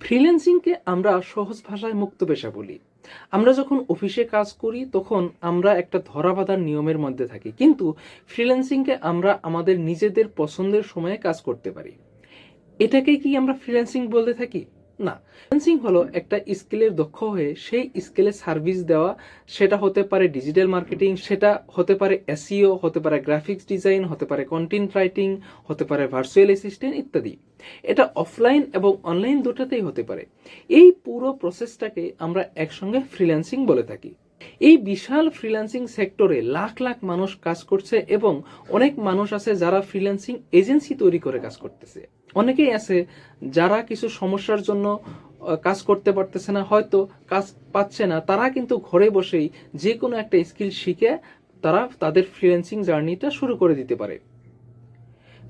ফ্রিল্যান্সিংকে আমরা সহজ ভাষায় মুক্ত পেশা বলি। আমরা যখন অফিসে কাজ করি তখন আমরা একটা ধরাবাঁধা নিয়মের মধ্যে থাকি, কিন্তু ফ্রিল্যান্সিংকে আমরা আমাদের নিজেদের পছন্দের সময়ে কাজ করতে পারি। এটাকে কি আমরা ফ্রিল্যান্সিং বলতে থাকি? না, ফ্রিল্যান্সিং হলো একটা স্কিলের দক্ষ হয়ে সেই স্কিলে সার্ভিস দেওয়া। সেটা হতে পারে ডিজিটাল মার্কেটিং, সেটা হতে পারে এসইও, হতে পারে গ্রাফিক্স ডিজাইন, হতে পারে কন্টেন্ট রাইটিং, হতে পারে ভার্চুয়াল অ্যাসিস্ট্যান্ট ইত্যাদি। এটা অফলাইন এবং অনলাইন দুটাতেই হতে পারে। এই পুরো প্রসেসটাকে আমরা একসঙ্গে ফ্রিল্যান্সিং বলে থাকি। এই বিশাল ফ্রিল্যান্সিং সেক্টরে লাখ লাখ মানুষ কাজ করছে এবং অনেক মানুষ আছে যারা ফ্রিল্যান্সিং এজেন্সি তৈরি করে কাজ করতেছে। অনেকেই আছে যারা কিছু সমস্যার জন্য কাজ করতে পারতেছে না, হয়তো কাজ পাচ্ছে না, তারা কিন্তু ঘরে বসেই যে কোনো একটা স্কিল শিখে তারা তাদের ফ্রিল্যান্সিং জার্নিটা শুরু করে দিতে পারে।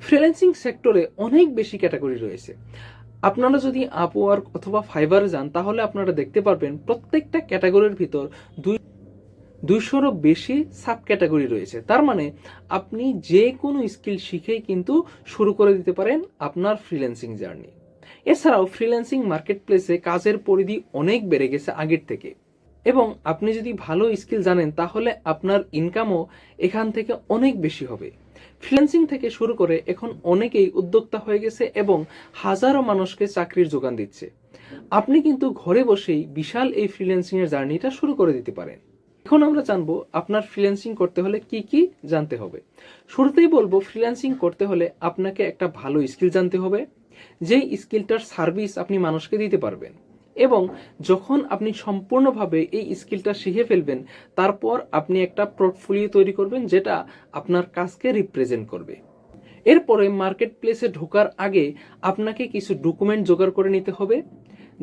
ফ্রিল্যান্সিং সেক্টরে অনেক বেশি ক্যাটাগরি রয়েছে। আপনারা যদি আপওয়ার্ক অথবা ফাইবারে যান তাহলে আপনারা দেখতে পারবেন প্রত্যেকটা ক্যাটাগরির ভিতর 200-রও বেশি সাব ক্যাটাগরি রয়েছে। তার মানে আপনি যে কোনো স্কিল শিখেই কিন্তু শুরু করে দিতে পারেন আপনার ফ্রিল্যান্সিং জার্নি। এছাড়াও ফ্রিল্যান্সিং মার্কেট প্লেসে কাজের পরিধি অনেক বেড়ে গেছে আগের থেকে, এবং আপনি যদি ভালো স্কিল জানেন তাহলে আপনার ইনকামও এখান থেকে অনেক বেশি হবে। ফ্রিল্যান্সিং থেকে শুরু করে এখন অনেকেই উদ্যোক্তা হয়ে গেছে এবং হাজারো মানুষকে চাকরির যোগান দিচ্ছে। আপনি কিন্তু ঘরে বসেই বিশাল এই ফ্রিল্যান্সিং এর জার্নিটা শুরু করে দিতে পারেন। এখন আমরা জানবো আপনার ফ্রিল্যান্সিং করতে হলে কি কি জানতে হবে। শুরুতেই বলবো, ফ্রিল্যান্সিং করতে হলে আপনাকে একটা ভালো স্কিল জানতে হবে, যেই স্কিলটার সার্ভিস আপনি মানুষকে দিতে পারবেন। এবং যখন আপনি সম্পূর্ণভাবে এই স্কিলটা শিখে ফেলবেন, তারপর আপনি একটা পোর্টফোলিও তৈরি করবেন যেটা আপনার কাজকে রিপ্রেজেন্ট করবে। এরপরে মার্কেট প্লেসে ঢোকার আগে আপনাকে কিছু ডকুমেন্ট জোগাড় করে নিতে হবে।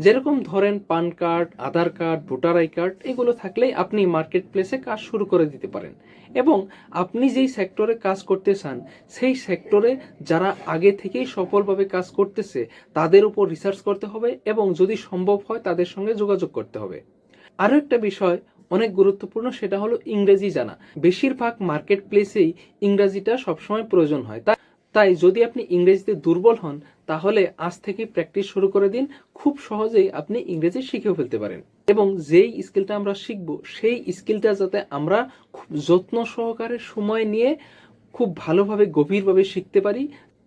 যেরকম ধরেন PAN card, Aadhaar card, voter I card, এগুলো থাকলেই আপনি মার্কেট প্লেসে কাজ শুরু করে দিতে পারেন। এবং আপনি যেই সেক্টরে কাজ করতে চান সেই সেক্টরে যারা আগে থেকেই সফলভাবে কাজ করতেছে তাদের উপর রিসার্চ করতে হবে এবং যদি সম্ভব হয় তাদের সঙ্গে যোগাযোগ করতে হবে। আরও একটা বিষয় অনেক গুরুত্বপূর্ণ, সেটা হলো ইংরেজি জানা। বেশিরভাগ মার্কেট প্লেসেই ইংরেজিটা সবসময় প্রয়োজন হয়। তাই যদি আপনি ইংরেজিতে দুর্বল হন তাহলে আজ থেকে প্র্যাকটিস শুরু করে দিন। খুব সহজেই আপনি ইংরেজি শিখেও ফেলতে পারেন। এবং যেই স্কিলটা আমরা শিখব সেই স্কিলটা যাতে আমরা খুব যত্ন সহকারে সময় নিয়ে খুব ভালোভাবে গভীরভাবে শিখতে পারি,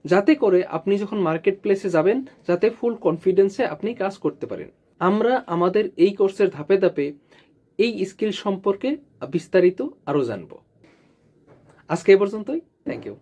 যাতে করে আপনি যখন মার্কেট প্লেসে যাবেন যাতে ফুল কনফিডেন্সে আপনি কাজ করতে পারেন। আমরা আমাদের এই কোর্সের ধাপে ধাপে এই স্কিল সম্পর্কে বিস্তারিত আরও জানব। আজকে এই পর্যন্তই। Thank you.